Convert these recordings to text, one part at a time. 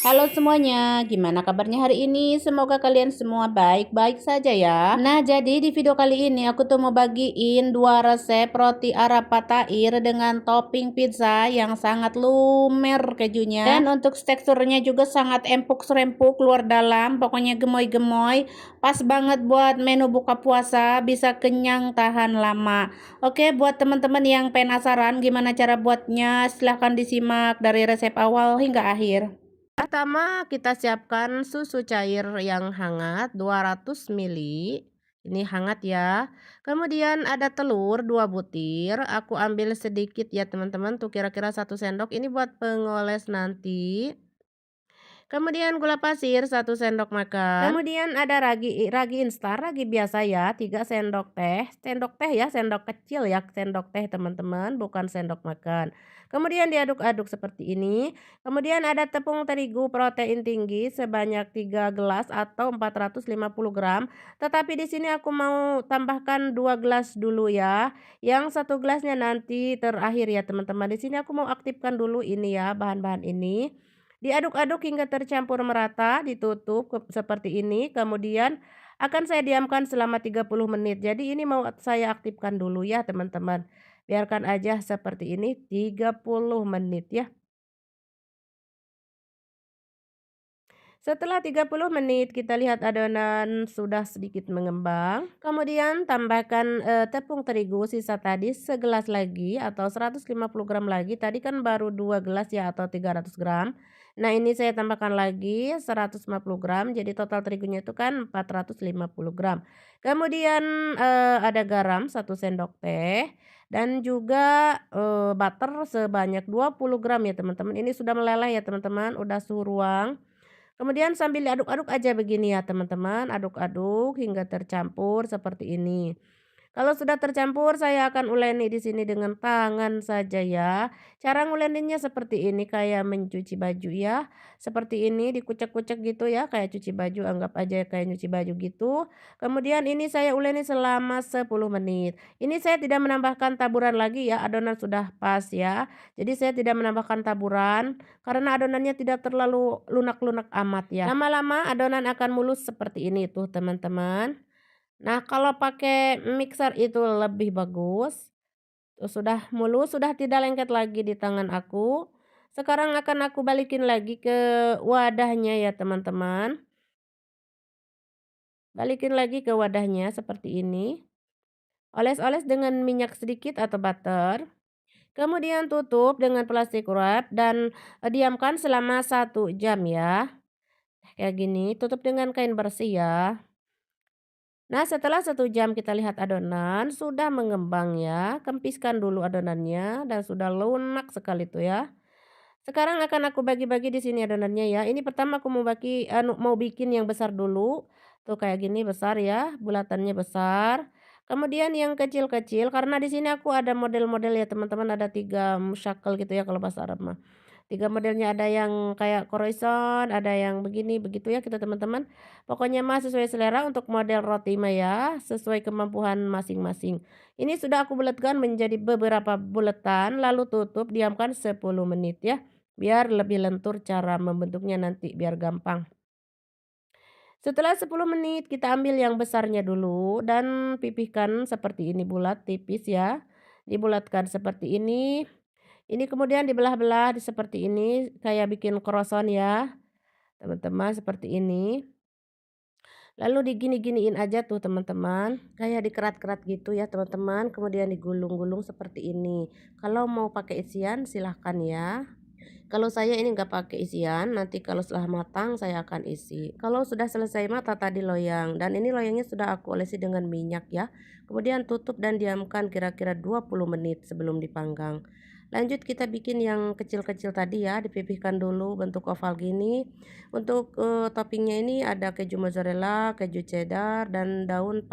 Halo semuanya, gimana kabarnya hari ini? Semoga kalian semua baik-baik saja ya. Nah, jadi di video kali ini aku tuh mau bagiin 2 resep roti Arab patair dengan topping pizza yang sangat lumer kejunya. Dan untuk teksturnya juga sangat empuk-serempuk luar dalam, pokoknya gemoy-gemoy. Pas banget buat menu buka puasa, bisa kenyang tahan lama. Oke, buat teman-teman yang penasaran gimana cara buatnya, silahkan disimak dari resep awal hingga akhir. Pertama, kita siapkan susu cair yang hangat 200 ml. Ini hangat ya. Kemudian ada telur 2 butir. Aku ambil sedikit ya teman-teman, tuh kira-kira 1 sendok. Ini buat pengoles nanti. Kemudian gula pasir 1 sendok makan. Kemudian ada ragi instan, ragi biasa ya, 3 sendok teh. Sendok teh ya, sendok kecil ya, sendok teh teman-teman, bukan sendok makan. Kemudian diaduk-aduk seperti ini. Kemudian ada tepung terigu protein tinggi sebanyak 3 gelas atau 450 gram. Tetapi di sini aku mau tambahkan 2 gelas dulu ya. Yang 1 gelasnya nanti terakhir ya teman-teman. Di sini aku mau aktifkan dulu ini ya, bahan-bahan ini. Diaduk-aduk hingga tercampur merata, ditutup seperti ini, kemudian akan saya diamkan selama 30 menit. Jadi ini mau saya aktifkan dulu ya teman-teman. Biarkan aja seperti ini 30 menit ya. Setelah 30 menit kita lihat adonan sudah sedikit mengembang. Kemudian tambahkan tepung terigu sisa tadi segelas lagi atau 150 gram lagi. Tadi kan baru 2 gelas ya atau 300 gram. Nah, ini saya tambahkan lagi 150 gram. Jadi total terigunya itu kan 450 gram. Kemudian ada garam 1 sendok teh dan juga butter sebanyak 20 gram ya teman-teman. Ini sudah meleleh ya teman-teman, udah suhu ruang. Kemudian sambil diaduk-aduk aja begini ya teman-teman, aduk-aduk hingga tercampur seperti ini. Kalau sudah tercampur saya akan uleni di sini dengan tangan saja ya. Cara nguleninnya seperti ini kayak mencuci baju ya. Seperti ini dikucek-kucek gitu ya kayak cuci baju, anggap aja kayak nyuci baju gitu. Kemudian ini saya uleni selama 10 menit. Ini saya tidak menambahkan taburan lagi ya, adonan sudah pas ya. Jadi saya tidak menambahkan taburan karena adonannya tidak terlalu lunak-lunak amat ya. Lama-lama adonan akan mulus seperti ini tuh teman-teman. Nah, kalau pakai mixer itu lebih bagus. Tuh sudah mulus, sudah tidak lengket lagi di tangan aku. Sekarang akan aku balikin lagi ke wadahnya ya teman-teman. Balikin lagi ke wadahnya seperti ini. Oles-oles dengan minyak sedikit atau butter. Kemudian tutup dengan plastik wrap dan diamkan selama 1 jam ya. Kayak gini, tutup dengan kain bersih ya. Nah, setelah 1 jam kita lihat adonan sudah mengembang ya. Kempiskan dulu adonannya dan sudah lunak sekali tuh ya. Sekarang akan aku bagi-bagi di sini adonannya ya. Ini pertama aku mau bikin yang besar dulu. Tuh kayak gini besar ya, bulatannya besar. Kemudian yang kecil-kecil karena di sini aku ada model-model ya teman-teman, ada 3 musyakel gitu ya kalau bahasa Arab mah. 3 modelnya, ada yang kayak croissant, ada yang begini, begitu ya kita teman-teman. Pokoknya mah sesuai selera untuk model roti mah ya, sesuai kemampuan masing-masing. Ini sudah aku bulatkan menjadi beberapa bulatan, lalu tutup diamkan 10 menit ya. Biar lebih lentur cara membentuknya nanti, biar gampang. Setelah 10 menit kita ambil yang besarnya dulu dan pipihkan seperti ini bulat tipis ya. Dibulatkan seperti ini. Ini kemudian dibelah-belah seperti ini kayak bikin croissant ya, teman-teman seperti ini. Lalu digini-giniin aja tuh teman-teman, kayak dikerat-kerat gitu ya teman-teman, kemudian digulung-gulung seperti ini. Kalau mau pakai isian silahkan ya. Kalau saya ini nggak pakai isian, nanti kalau setelah matang saya akan isi. Kalau sudah selesai matang tadi loyang, dan ini loyangnya sudah aku olesi dengan minyak ya. Kemudian tutup dan diamkan kira-kira 20 menit sebelum dipanggang. Lanjut kita bikin yang kecil-kecil tadi ya, dipipihkan dulu bentuk oval gini. Untuk toppingnya ini ada keju mozzarella, keju cheddar, dan daun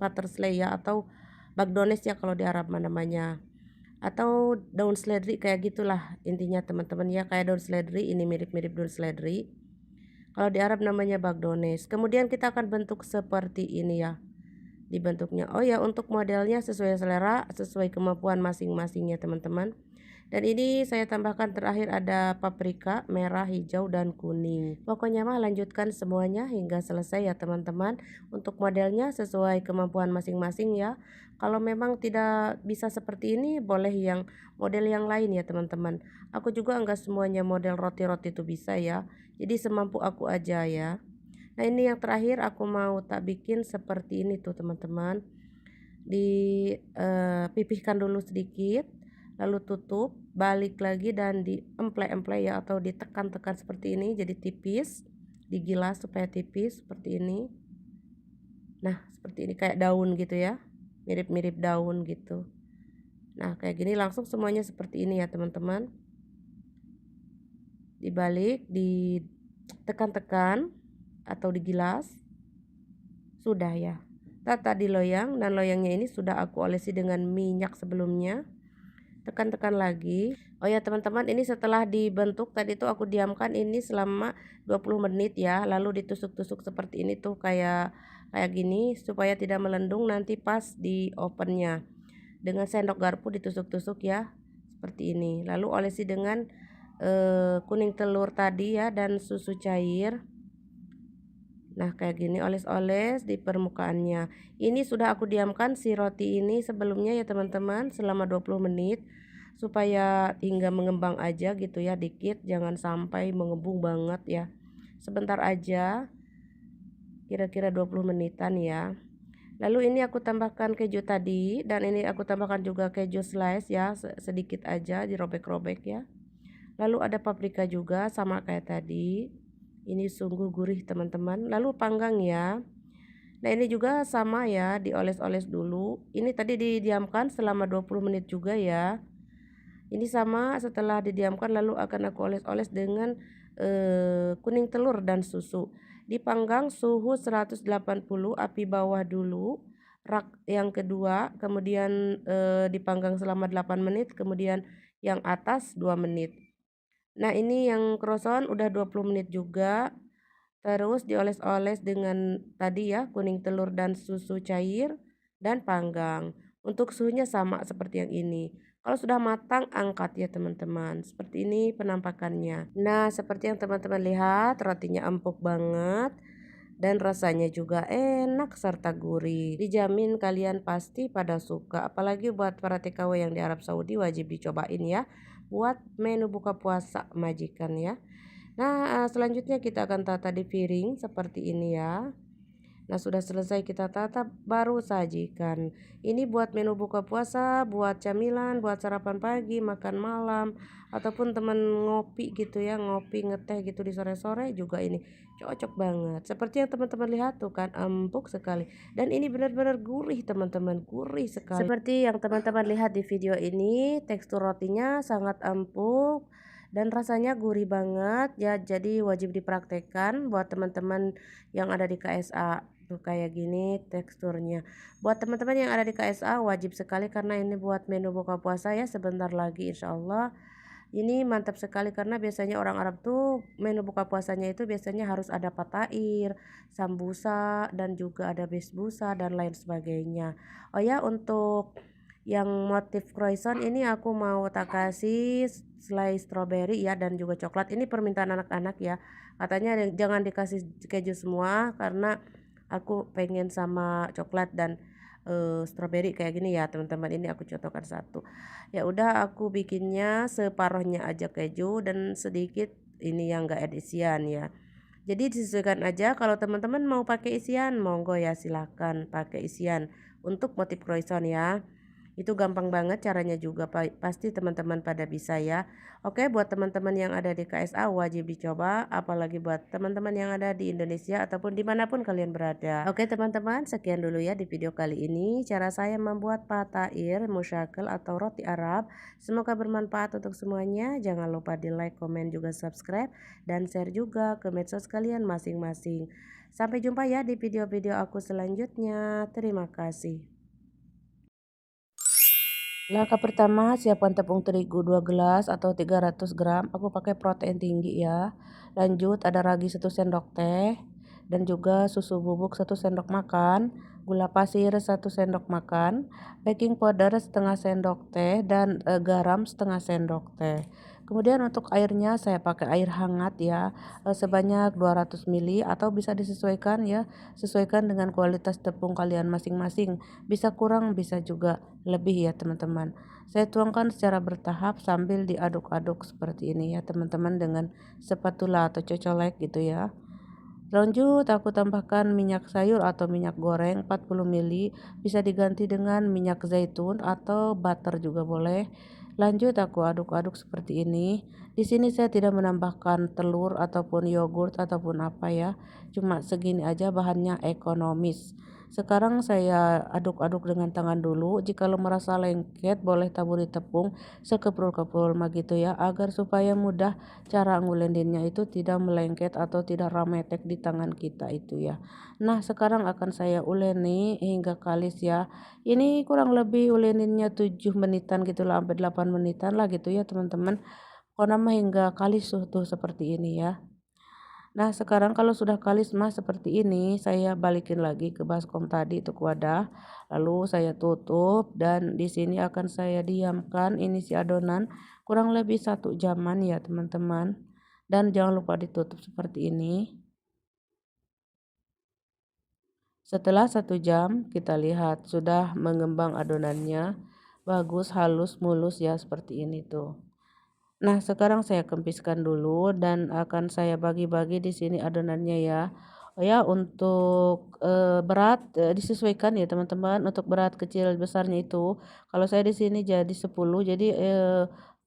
parsley ya, atau bagdones ya kalau di Arab namanya, atau daun seledri kayak gitulah intinya teman-teman ya, kayak daun seledri, ini mirip-mirip daun seledri. Kalau di Arab namanya bagdones. Kemudian kita akan bentuk seperti ini ya. Dibentuknya. Oh ya, untuk modelnya sesuai selera, sesuai kemampuan masing-masing ya teman-teman. Dan ini saya tambahkan terakhir ada paprika merah, hijau, dan kuning. Pokoknya mah lanjutkan semuanya hingga selesai ya teman-teman. Untuk modelnya sesuai kemampuan masing-masing ya. Kalau memang tidak bisa seperti ini boleh yang model yang lain ya teman-teman. Aku juga enggak semuanya model roti-roti itu bisa ya. Jadi semampu aku aja ya. Nah ini yang terakhir aku mau tak bikin seperti ini tuh teman-teman. Dipipihkan dulu sedikit, lalu tutup, balik lagi dan diemple-emple ya atau ditekan-tekan seperti ini jadi tipis, digilas supaya tipis seperti ini. Nah seperti ini kayak daun gitu ya, mirip-mirip daun gitu. Nah kayak gini langsung semuanya seperti ini ya teman-teman. Dibalik, ditekan-tekan atau digilas, sudah ya. Tata di loyang, dan loyangnya ini sudah aku olesi dengan minyak sebelumnya. Tekan-tekan lagi. Oh ya teman-teman, ini setelah dibentuk tadi tuh aku diamkan ini selama 20 menit ya. Lalu ditusuk-tusuk seperti ini tuh kayak gini supaya tidak melendung nanti pas di ovennya. Dengan sendok garpu ditusuk-tusuk ya. Seperti ini. Lalu olesi dengan kuning telur tadi ya dan susu cair. Nah kayak gini oles-oles di permukaannya. Ini sudah aku diamkan si roti ini sebelumnya ya teman-teman selama 20 menit. Supaya hingga mengembang aja gitu ya dikit. Jangan sampai mengembung banget ya. Sebentar aja. Kira-kira 20 menitan ya. Lalu ini aku tambahkan keju tadi. Dan ini aku tambahkan juga keju slice ya. Sedikit aja dirobek-robek ya. Lalu ada paprika juga sama kayak tadi. Ini sungguh gurih teman-teman. Lalu panggang ya. Nah ini juga sama ya, dioles-oles dulu. Ini tadi didiamkan selama 20 menit juga ya. Ini sama setelah didiamkan lalu akan aku oles-oles dengan kuning telur dan susu. Dipanggang suhu 180 api bawah dulu. Rak yang kedua, kemudian dipanggang selama 8 menit, kemudian yang atas 2 menit. Nah ini yang croissant udah 20 menit juga. Terus dioles-oles dengan tadi ya kuning telur dan susu cair dan panggang. Untuk suhunya sama seperti yang ini. Kalau sudah matang angkat ya teman-teman. Seperti ini penampakannya. Nah seperti yang teman-teman lihat rotinya empuk banget. Dan rasanya juga enak serta gurih. Dijamin kalian pasti pada suka. Apalagi buat para TKW yang di Arab Saudi wajib dicobain ya. Buat menu buka puasa majikan ya. Nah, selanjutnya kita akan tata di piring seperti ini ya. Nah, sudah selesai kita tata baru sajikan. Ini buat menu buka puasa, buat camilan, buat sarapan pagi, makan malam, ataupun teman ngopi gitu ya, ngopi ngeteh gitu di sore-sore juga ini cocok banget. Seperti yang teman-teman lihat tuh kan empuk sekali. Dan ini benar-benar gurih teman-teman, gurih sekali. Seperti yang teman-teman lihat di video ini, tekstur rotinya sangat empuk dan rasanya gurih banget ya. Jadi wajib dipraktekkan buat teman-teman yang ada di KSA. Tuh kayak gini teksturnya. Buat teman-teman yang ada di KSA wajib sekali karena ini buat menu buka puasa ya sebentar lagi insya Allah. Ini mantap sekali karena biasanya orang Arab tuh menu buka puasanya itu biasanya harus ada patair, sambusa, dan juga ada besbusa dan lain sebagainya. Oh ya untuk yang motif croissant ini aku mau tak kasih slice strawberry ya dan juga coklat. Ini permintaan anak-anak ya. Katanya jangan dikasih keju semua karena aku pengen sama coklat dan strawberry kayak gini ya teman-teman. Ini aku contohkan satu. Ya udah aku bikinnya separohnya aja keju dan sedikit ini yang enggak ada isian ya. Jadi disesuaikan aja kalau teman-teman mau pakai isian monggo ya silahkan pakai isian untuk motif croissant ya. Itu gampang banget caranya juga pasti teman-teman pada bisa ya. Oke buat teman-teman yang ada di KSA wajib dicoba apalagi buat teman-teman yang ada di Indonesia ataupun dimanapun kalian berada. Oke teman-teman sekian dulu ya di video kali ini cara saya membuat patair musyakel atau roti Arab. Semoga bermanfaat untuk semuanya. Jangan lupa di like, komen juga subscribe dan share juga ke medsos kalian masing-masing. Sampai jumpa ya di video-video aku selanjutnya. Terima kasih. Langkah pertama, siapkan tepung terigu 2 gelas atau 300 gram. Aku pakai protein tinggi ya. Lanjut ada ragi 1 sendok teh dan juga susu bubuk 1 sendok makan, gula pasir 1 sendok makan, baking powder setengah sendok teh, dan garam setengah sendok teh. Kemudian untuk airnya saya pakai air hangat ya, sebanyak 200 ml atau bisa disesuaikan ya, sesuaikan dengan kualitas tepung kalian masing-masing. Bisa kurang bisa juga lebih ya teman-teman. Saya tuangkan secara bertahap sambil diaduk-aduk seperti ini ya teman-teman dengan spatula atau cocolek gitu ya. Lanjut aku tambahkan minyak sayur atau minyak goreng 40 ml, bisa diganti dengan minyak zaitun atau butter juga boleh. Lanjut aku aduk-aduk seperti ini. Di sini saya tidak menambahkan telur ataupun yogurt ataupun apa ya. Cuma segini aja, bahannya ekonomis. Sekarang saya aduk-aduk dengan tangan dulu. Jika lo merasa lengket boleh taburi tepung sekeprul-keprul gitu ya, agar supaya mudah cara ngulendinnya itu tidak melengket atau tidak rametek di tangan kita itu ya. Nah, sekarang akan saya uleni hingga kalis ya. Ini kurang lebih uleninnya 7 menitan gitu lah, sampai 8 menitan lah gitu ya teman-teman. Pokoknya mah hingga kalis tuh seperti ini ya. Nah, sekarang kalau sudah kalis mah seperti ini, saya balikin lagi ke baskom tadi itu ke wadah. Lalu saya tutup dan di sini akan saya diamkan ini si adonan kurang lebih 1 jaman ya teman-teman. Dan jangan lupa ditutup seperti ini. Setelah 1 jam kita lihat sudah mengembang adonannya. Bagus, halus, mulus ya seperti ini tuh. Nah, sekarang saya kempiskan dulu dan akan saya bagi-bagi di sini adonannya ya. Oh ya, untuk berat disesuaikan ya teman-teman. Untuk berat kecil besarnya itu, kalau saya di sini jadi 10, jadi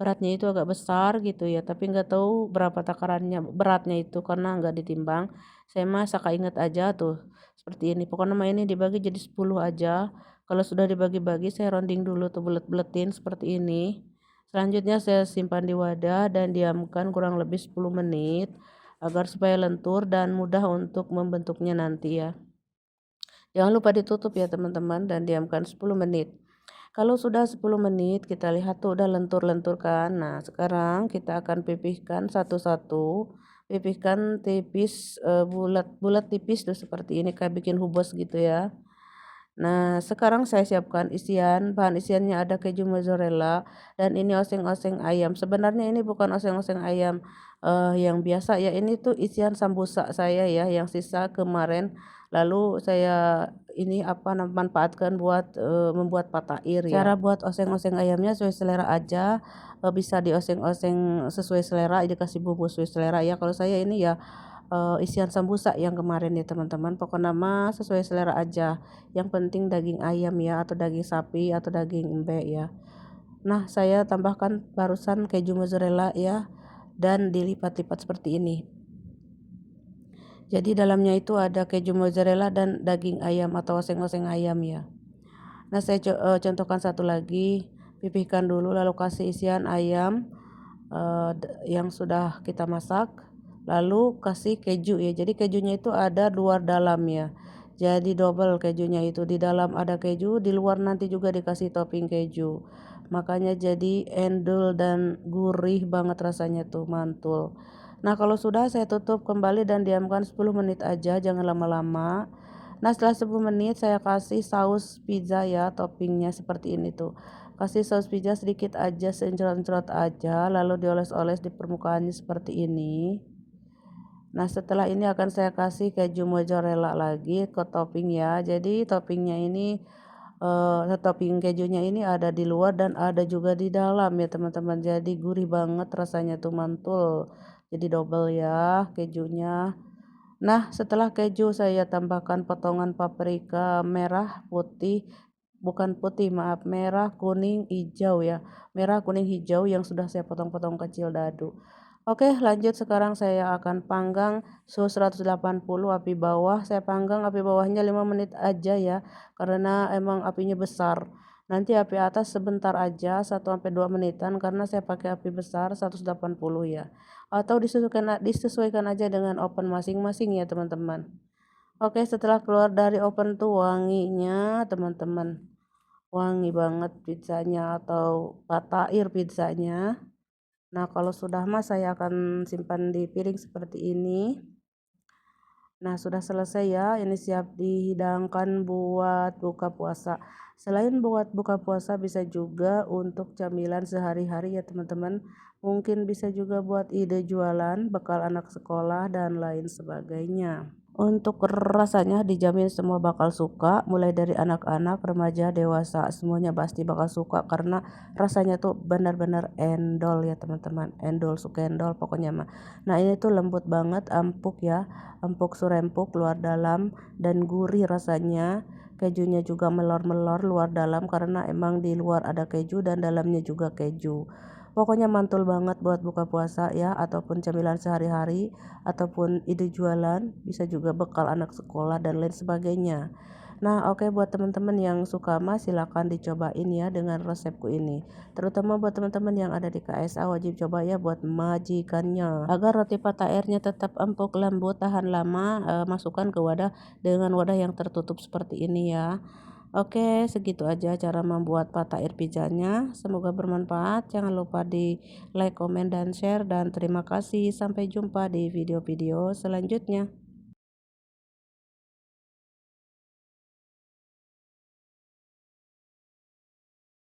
beratnya itu agak besar gitu ya. Tapi nggak tahu berapa takarannya beratnya itu karena nggak ditimbang. Saya mah saka inget aja tuh seperti ini. Pokoknya mah ini dibagi jadi 10 aja. Kalau sudah dibagi-bagi saya rounding dulu tuh, bulet-buletin seperti ini. Selanjutnya saya simpan di wadah dan diamkan kurang lebih 10 menit agar supaya lentur dan mudah untuk membentuknya nanti ya. Jangan lupa ditutup ya teman-teman dan diamkan 10 menit. Kalau sudah 10 menit kita lihat tuh udah lentur-lentur kan. Nah, sekarang kita akan pipihkan satu-satu. Pipihkan tipis, bulat-bulat tipis tuh seperti ini kayak bikin hubos gitu ya. Nah, sekarang saya siapkan isian. Bahan isiannya ada keju mozzarella dan ini oseng-oseng ayam. Sebenarnya ini bukan oseng-oseng ayam yang biasa ya. Ini tuh isian sambusa saya ya yang sisa kemarin. Lalu saya ini manfaatkan buat membuat patair ya. Cara buat oseng-oseng ayamnya sesuai selera aja. Bisa dioseng-oseng sesuai selera, dikasih bumbu sesuai selera ya. Kalau saya ini ya isian sambusa yang kemarin ya teman-teman. Pokoknya mah sesuai selera aja. Yang penting daging ayam ya atau daging sapi atau daging embe ya. Nah, saya tambahkan barusan keju mozzarella ya dan dilipat-lipat seperti ini. Jadi dalamnya itu ada keju mozzarella dan daging ayam atau oseng-oseng ayam ya. Nah, saya contohkan satu lagi. Pipihkan dulu lalu kasih isian ayam yang sudah kita masak. Lalu kasih keju ya. Jadi kejunya itu ada luar dalam ya. Jadi double kejunya itu, di dalam ada keju, di luar nanti juga dikasih topping keju. Makanya jadi endul dan gurih banget rasanya tuh, mantul. Nah, kalau sudah saya tutup kembali dan diamkan 10 menit aja, jangan lama-lama. Nah, setelah 10 menit saya kasih saus pizza ya, toppingnya seperti ini tuh. Kasih saus pizza sedikit aja, seencerot-encerot aja, lalu dioles-oles di permukaannya seperti ini. Nah, setelah ini akan saya kasih keju mozzarella lagi ke topping ya. Jadi toppingnya ini topping kejunya ini ada di luar dan ada juga di dalam ya teman-teman. Jadi gurih banget rasanya tuh, mantul. Jadi double ya kejunya. Nah, setelah keju saya tambahkan potongan paprika merah, putih, bukan putih maaf, merah, kuning, hijau ya. Merah, kuning, hijau yang sudah saya potong-potong kecil dadu. Oke, lanjut sekarang saya akan panggang suhu 180 api bawah. Saya panggang api bawahnya 5 menit aja ya, karena emang apinya besar. Nanti api atas sebentar aja, 1 sampai 2 menitan karena saya pakai api besar 180 ya. Atau disesuaikan aja dengan oven masing-masing ya teman-teman. Oke, setelah keluar dari oven tuh wanginya teman-teman. Wangi banget pizzanya atau patair pizzanya. Nah, kalau sudah mas saya akan simpan di piring seperti ini. Nah, sudah selesai ya, ini siap dihidangkan buat buka puasa. Selain buat buka puasa bisa juga untuk camilan sehari-hari ya teman-teman. Mungkin bisa juga buat ide jualan, bekal anak sekolah dan lain sebagainya. Untuk rasanya dijamin semua bakal suka, mulai dari anak-anak, remaja, dewasa, semuanya pasti bakal suka karena rasanya tuh benar-benar endol ya teman-teman. Endol, suka endol pokoknya mah. Nah, ini tuh lembut banget, empuk ya. Empuk surempuk luar dalam dan gurih rasanya. Kejunya juga melor-melor luar dalam karena emang di luar ada keju dan dalamnya juga keju. Pokoknya mantul banget buat buka puasa ya, ataupun camilan sehari-hari, ataupun ide jualan, bisa juga bekal anak sekolah dan lain sebagainya. Nah, oke, buat teman-teman yang suka mah silakan dicobain ya dengan resepku ini. Terutama buat teman-teman yang ada di KSA wajib coba ya buat majikannya. Agar roti pata airnya tetap empuk, lembut, tahan lama, masukkan ke wadah dengan wadah yang tertutup seperti ini ya. Oke, segitu aja cara membuat pata air pizzanya. Semoga bermanfaat. Jangan lupa di like, komen, dan share. Dan terima kasih. Sampai jumpa di video-video selanjutnya.